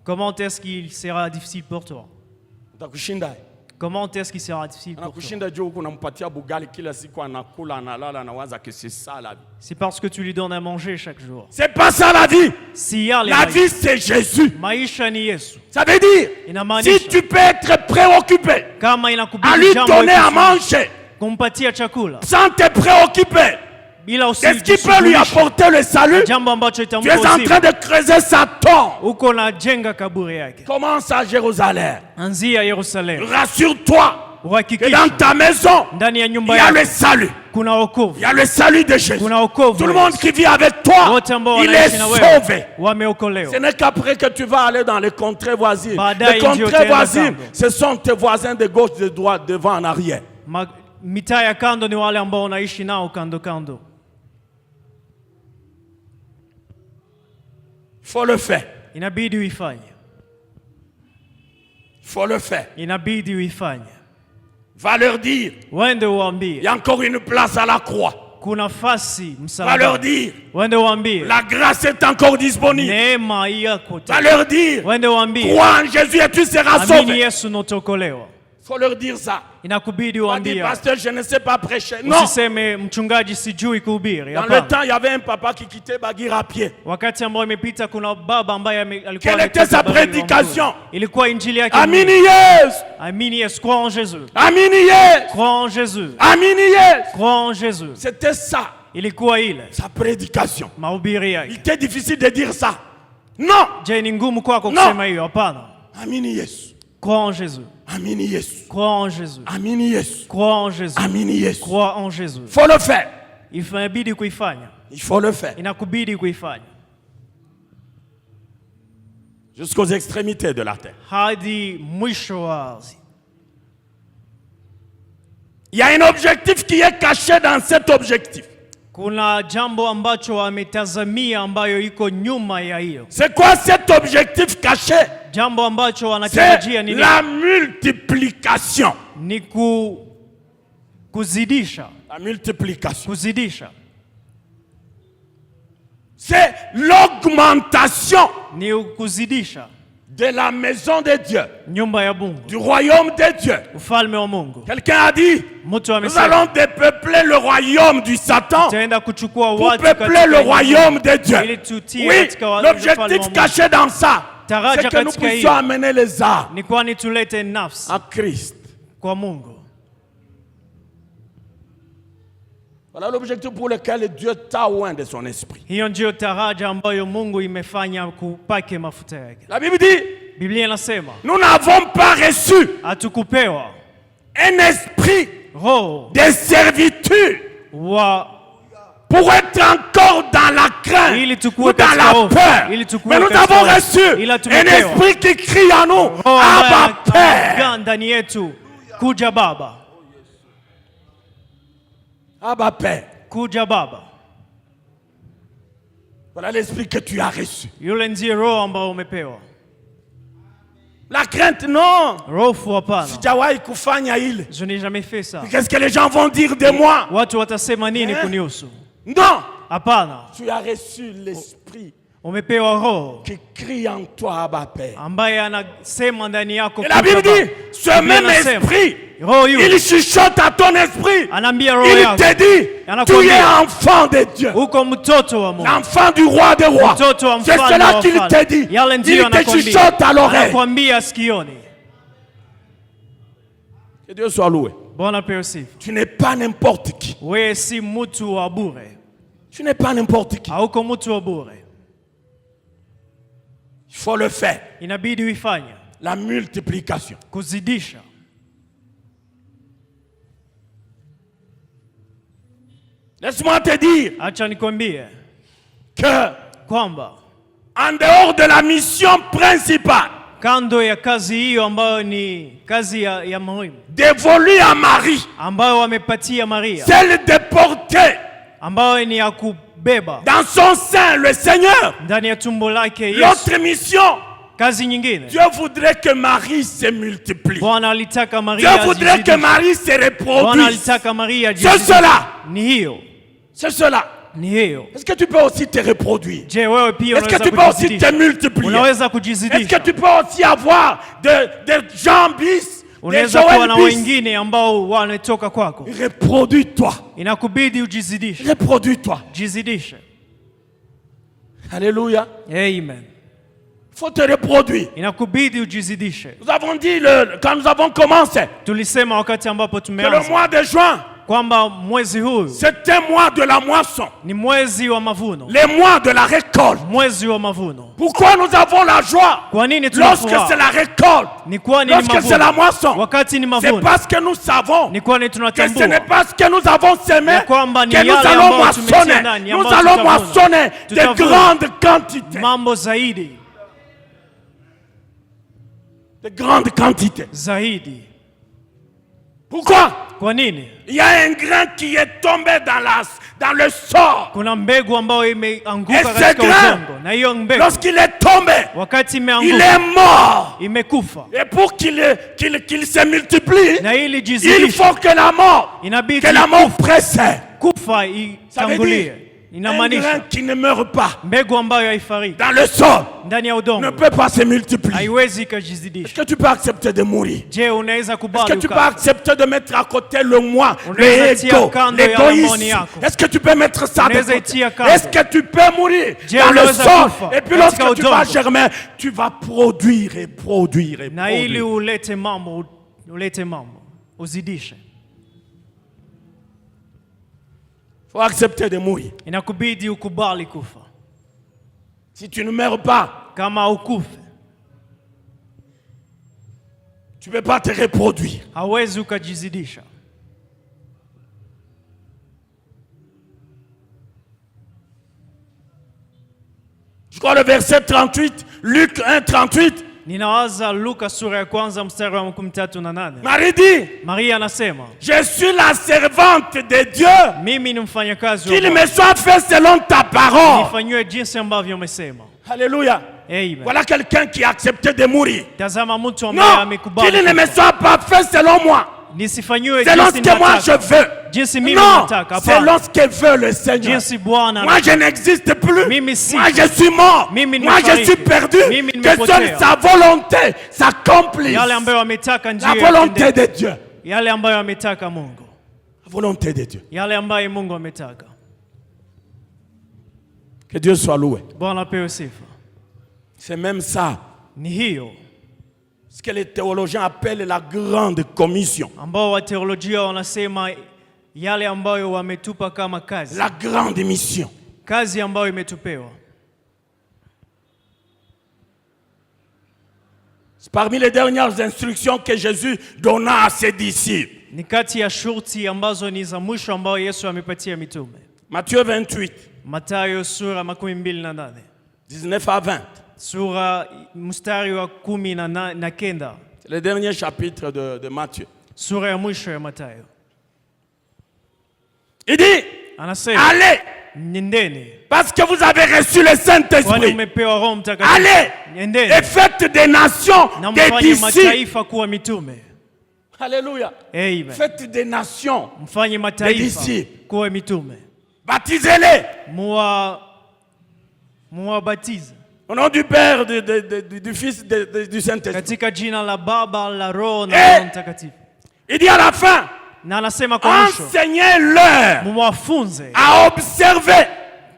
Comment est-ce qu'il sera difficile pour toi? Atakushinda. Comment est-ce qu'il sera difficile pour toi? Anakushinda juu kunampatia bugali kila siku anakula analala anawaza que c'est ça la vie. C'est parce que tu lui donnes à manger chaque jour. C'est pas ça la vie. La vie c'est Jésus. Maisha ni Yesu. Ça veut dire Inamaanisha, si tu peux être préoccupé kama à inakubidi lui jambo donner à hili manger kumpatia chakula sans te préoccuper bila de ce qui peut lui usijishughulishe apporter le salut, jambo ambacho tu es en itampa train de creuser sa tombe. uko na jenga kaburi yake. Commence à Jérusalem. Anzia Yerusalemu. Rassure-toi que Uhakikishe dans ta maison, ndani ya il nyumba y a le yako salut. kuna wokovu. Il y a le salut de Jésus. Kuna wokovu. Tout le monde qui vit avec toi, Wote ambao il est wanaishi na sauvé. wewe wameokolewa. Ce n'est qu'après que tu vas aller dans les contrées voisines. Baadaye Les ndio contrées utaenda voisines, kando. ce sont tes voisins de gauche, de droite, devant, en arrière. Mitaa ya kando ni wale ambao wanaishi nao kando kando. Il faut le faire. Inabidi uifanye. Il faut le faire. Inabidi uifanye. Va leur dire, Wende il uambie y a encore une place à la croix. kuna fasi Va leur msalaba. dire, Wende uambie la grâce est encore disponible. neema iko Va tena. leur dire, Wende uambie crois en Jésus et tu seras amini sauvé. Yesu na utaokolewa. Il faut leur dire ça. Inakubidi On dit, uambie. pasteur, je ne sais pas prêcher. Non. Usiseme mchungaji sijui kuhubiri. Dans le Hapana. temps, il y avait un papa qui quittait Bagira à pied. Wakati ambao imepita kuna baba ambaye alikuwa Quelle était sa amepita Bagira prédication? wa mguu. Ilikuwa injili yake. Amini Yesu. Amini Yesu, crois en Jésus. Amini Yesu. Crois en Jésus. Amini Yesu. Crois en Jésus. C'était ça, Ilikuwa ile sa prédication. mahubiri Il yake. était difficile de dire ça. Non. Je, ni ngumu kwako No. kusema hiyo? Hapana. Amini Yesu. Crois en Jésus. Amini Yesu. Crois en Jésus. Amini Yesu. Crois en Jésus. Amini Yesu. Crois en Jésus. Faut le faire. Inabidi kuifanya. Il faut le faire. Inakubidi kuifanya. Jusqu'aux extrémités de la terre. Hadi mwisho wa ardhi. Il y a un objectif qui est caché dans cet objectif. Kuna jambo ambacho wametazamia ambayo iko nyuma ya hiyo. C'est quoi cet objectif caché? Jambo ambacho C'est wanatarajia ni la multiplication. ni kuzidisha. La multiplication. Kuzidisha. C'est l'augmentation Ni kuzidisha de la maison de Dieu, nyumba ya Mungu. du royaume de Dieu. Ufalme wa Mungu. Quelqu'un a dit, Mtu nous amesema allons dépeupler le royaume du Satan tutaenda kuchukua pour watu peupler le royaume de Dieu. ili tutie Oui, katika ufalme wa l'objectif Mungu. caché dans ça, Taraja c'est que nous katika puissions hii amener les âmes ni kwani tulete nafsi à Christ. kwa Mungu. Voilà l'objectif pour lequel Dieu t'a oint de son esprit. Hiyo ndio taraja ambayo Mungu imefanya kupake mafuta yake. La Bible dit, Biblia inasema nous n'avons pas reçu hatukupewa un esprit roho de servitude wa pour être encore dans la crainte ili ou tukue dans katika la hofu, peur. ili tukue Mais nous katika avons hofu. reçu Ila un tumepewa esprit qui crie en nous, roho ambaye Abba Père. anakaa ndani yetu, kuja Baba, Abba Père. kuja Baba. Voilà l'esprit que tu as reçu. Yule ndiye roho ambao umepewa. La crainte, non. Hofu hapana. Sijawahi kufanya ile. Je n'ai jamais fait ça. Qu'est-ce que les gens vont dire de moi? Watu watasema nini kunihusu? Non. Hapana. Tu as reçu l'esprit Umepewa roho qui crie en toi, Abba Père. ambaye anasema ndani yako. Et la Bible dit, ce même esprit, roho yule il chuchote à ton esprit. anaambia roho Il yako, te dit, tu anakuambia, es enfant de Dieu. uko mtoto wa Mungu. L'enfant du roi des rois. Mtoto wa C'est mfalme cela wa qu'il wafalme. te dit. Yale ndiyo Il te anakuambia. chuchote à l'oreille. Anakuambia sikioni. Que Dieu soit loué. Bwana pewe sifa. Tu n'es pas n'importe qui. Wewe si mtu wa bure. Tu n'es pas n'importe qui. Hauko mtu wa bure. Il faut le faire. Inabidi uifanye. La multiplication. Kuzidisha. Laisse-moi te dire Acha nikwambie que kwamba en dehors de la mission principale, kando ya kazi hiyo ambayo ni kazi ya muhimu dévolue à Marie, ambayo wamepatia Maria, celle de porter ambayo ni ya kubeba dans son sein le Seigneur, ndani ya tumbo lake Yesu. l'autre mission, Kazi nyingine, Dieu voudrait que Marie se multiplie. Bwana alitaka Maria Dieu voudrait que Marie se Bwana reproduise. alitaka Maria C'est cela. Ni hiyo. C'est cela. Ni hiyo. Est-ce que tu peux aussi te reproduire? Je, wewe pia Est-ce que unaweza tu peux aussi te kujizidisha? multiplier? Unaweza Est-ce kujizidisha? que tu peux aussi avoir des gens bis, des Unaweza kuwa na Joël bis? wengine ambao wanatoka kwako. Reproduis-toi. Inakubidi ujizidishe. Reproduis-toi. Jizidishe. Alléluia. Amen. Il faut te reproduire. Inakubidi ujizidishe. Nous avons dit quand nous avons commencé Tulisema wakati ambapo que le tumeanza mois de juin, kwamba mwezi huu c'est un mois de la moisson, ni mwezi wa mavuno. le mois de la récolte. Mwezi wa mavuno. Pourquoi nous avons la joie Kwa nini tuna lorsque furaha? c'est la récolte? Ni kwani ni Lorsque c'est la mavuno. moisson, Wakati ni c'est mavuno. parce que nous savons Ni kwani que ce tunatambua n'est pas ce que nous avons semé ya kwamba ni que nous yale allons ambayo tumetia moissonner. ndani, Nous ambayo allons tutavuna. moissonner de Tutavuna. grandes quantités. mambo zaidi. De grandes quantités. Zaidi. Pourquoi? Kwa nini? Il y a un grain qui est tombé dans le sol. Kuna mbegu ambayo imeanguka Et ce katika grain, udongo, na hiyo mbegu lorsqu'il est tombé, wakati il imeanguka est mort. imekufa, Et pour qu'il se multiplie, na ili il jizidishe faut que la mort inabidi précède. kufa Ça veut dire itangulie. un Inamaanisha grain qui ne meurt pas mbegu ambayo haifariki dans le sol ndani ya ne udongo peut pas se multiplier. haiwezi Est-ce ikajizidisha. que tu peux accepter de mourir? Je, unaweza Est-ce kubali que tu peux ukafa? accepter de mettre à côté le moi, Unaweza tia kando ya maoni l'égoïsme? yako. Est-ce que tu peux mettre ça de Unaweza côté? itia kando. Est-ce que tu peux mourir Je, dans le unaweza sol? kufa Et puis katika lorsque tu vas udongo. germer, tu vas produire et produire et Na ili produire. ulete mambo uzidishe, Il faut accepter de mourir. inakubidi ukubali kufa. Si tu ne meurs pas, Kama ukufe tu ne peux pas te reproduire. hawezi ukajizidisha. Je crois le verset 38, Luc 1, 38. Ninawaza Luka sura ya kwanza mstari wa 13:8. Marie dit, Maria anasema, je suis la servante de Dieu, mimi ni mfanyakazi wa qu'il Bwana, me soit fait selon ta parole. nifanywe jinsi ambavyo umesema. Alléluia. Amen. Voilà quelqu'un qui a accepté de mourir. Tazama mtu ambaye Non, amekubali qu'il ne me kufa. soit pas fait selon moi, Nisifanywe selon ce jinsi que moi je ninataka. veux. Jinsi mimi Non, nataka, selon hapana. ce que veut le Seigneur. Jinsi Bwana Moi je n'existe plus. Mimi si. Moi je suis mort. Mimi Moi je nimefariki. suis perdu. Mimi Que nimepotea. seule sa volonté s'accomplisse. yale ambayo ametaka La ndiyo volonté yatendeke. de Dieu. Yale ambayo ametaka Mungu. La volonté de Dieu. Yale ambayo Mungu ametaka. Que Dieu soit loué. Bwana apewe sifa. C'est même ça. Ni hiyo Ce que les théologiens appellent la grande commission. ambao wateolojia wanasema yale ambayo wametupa kama kazi. La grande mission. Kazi ambayo imetupewa. C'est parmi les dernières instructions que Jésus donna à ses disciples. Ni kati ya shurti ambazo ni za mwisho ambayo Yesu amepatia mitume. Matthieu 28, Mathayo sura 28. 19 à 20. Sura mstari wa 19. C'est le dernier chapitre de Matthieu. Sura ya mwisho ya Mathayo. Il dit, Anasema, allez, nendeni parce que vous avez reçu le kwani Saint-Esprit. umepewa Roho Mtakatifu. Allez Nendeni et faites des nations na des mfanye disciples. mataifa kuwa mitume. Alléluia. Amen. Faites des nations, Mfanye mataifa disciples. kuwa mitume. baptisez-les Muwabatize au nom du Père, du Fils, du Saint-Esprit. katika jina la Baba, la Roho na Eh. Roho Mtakatifu. Il dit à la fin, Na anasema kwa mwisho, enseignez-leur muwafunze à observer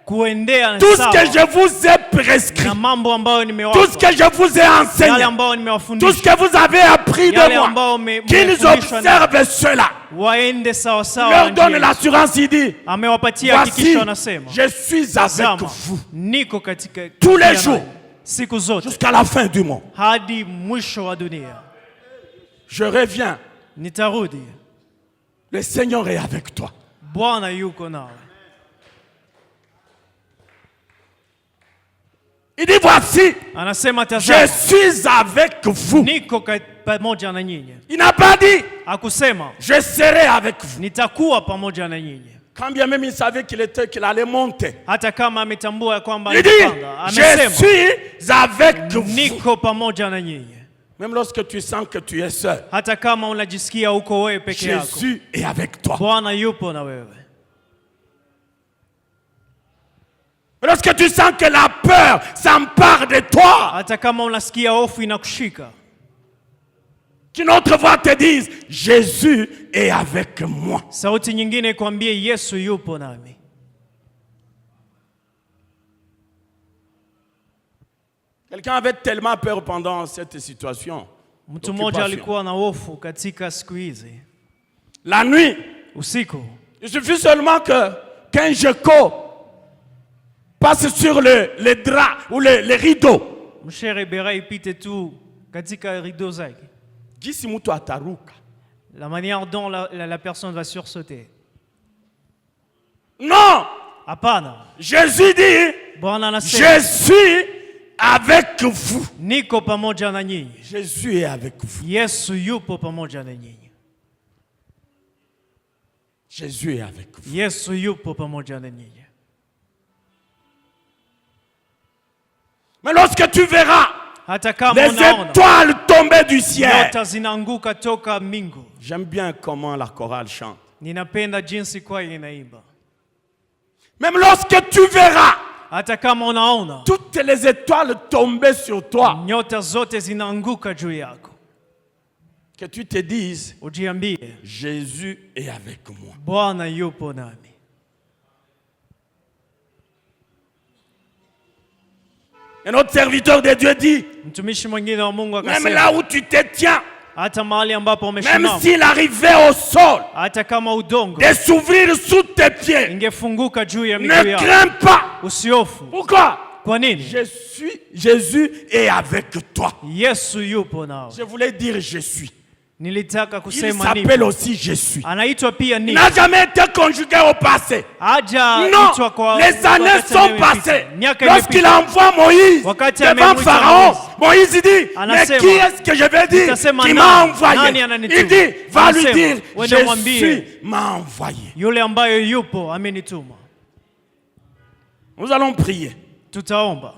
kuendea tout ce sawa que je vous ai prescrit, na mambo ambayo tout ce nimewapa, que je vous ai yale enseigné, ambayo tout ce nimewafundisha, que vous avez appris de yale moi, ambayo qu'ils mmefundishwa na observent cela. waende sawa Il sawa. leur na donne njia. l'assurance, il dit, Amewapatia voici, hakikisho, anasema je suis avec tazama, vous niko katika tous les pia jours, nanyi, siku zote jusqu'à la fin du monde. hadi mwisho wa dunia. Je reviens. Nitarudi. Le Seigneur est avec toi. Bwana yuko nawe. Il dit voici, Anasema je tazama, suis avec vous. niko pamoja na nyinyi. Il n'a pas dit, Hakusema je serai avec vous. nitakuwa pamoja na nyinyi. Quand bien même il savait qu'il allait monter. Hata kama ametambua kwamba Il dit, alipanda, je amesema suis avec vous. niko pamoja na nyinyi. Même lorsque tu sens que tu es seul, Hata kama unajisikia uko wewe peke yako, Jésus est avec toi. Bwana yupo na wewe. Lorsque tu sens que la peur s'empare de toi, Hata kama unasikia hofu inakushika, qu'une autre voix te dise, Jésus est avec moi. sauti nyingine ikwambie Yesu yupo nami. Quelqu'un avait tellement peur pendant cette situation. Mtu mmoja alikuwa na hofu katika siku hizi. La nuit, Usiku, il suffit seulement qu'un gecko passe sur les draps ou les rideaux. mshere bera ipite tu katika rideau zake. Gisi mtu ataruka. La manière dont la personne va sursauter. Non! Hapana. Jésus dit, Bwana anasema, je suis avec vous. niko pamoja na nyinyi. Jésus est avec vous. Yesu yupo pamoja na nyinyi. Jésus est avec vous. Yesu yupo pamoja na nyinyi. Mais lorsque tu verras Hata kama les unaona étoiles tomber du ciel. nyota zinaanguka toka mbingu. J'aime bien comment la chorale chante. Ninapenda jinsi kwaya inaimba. Même lorsque tu verras Hata kama unaona toutes les étoiles tomber sur toi, nyota zote zinaanguka juu yako, que tu te dises, ujiambie Jésus est avec moi. Bwana yupo nami. Et notre serviteur de Dieu dit, Mtumishi mwingine wa Mungu même akasema, là où tu te tiens, hata mahali ambapo même umesimama, s'il arrivait au sol, hata kama udongo de s'ouvrir sous tes pieds, ingefunguka juu ya miguu ne yako, crains pas. usiofu. Pourquoi? Kwa nini? Jésus est avec toi. Yesu yupo nao. Je voulais dire je suis. Nilitaka Il kusema s'appelle nipo. aussi je suis. Anaitwa pia Il ni. n'a jamais été conjugué au passé. Haja Non, itwa kwa les années wakati sont ambayo imepita. passées. Miaka Lorsqu'il imepita. envoie Moïse Wakati devant amemwita Pharaon, Moïse dit, mais Anasema, qui est-ce que je vais dire nitasema qui nani? m'a envoyé? Nani ananituma? Il dit, va lui Anasema, dire, wende mwambie, Jésus m'a envoyé. yule ambayo yupo amenituma. Nous allons prier. Tutaomba.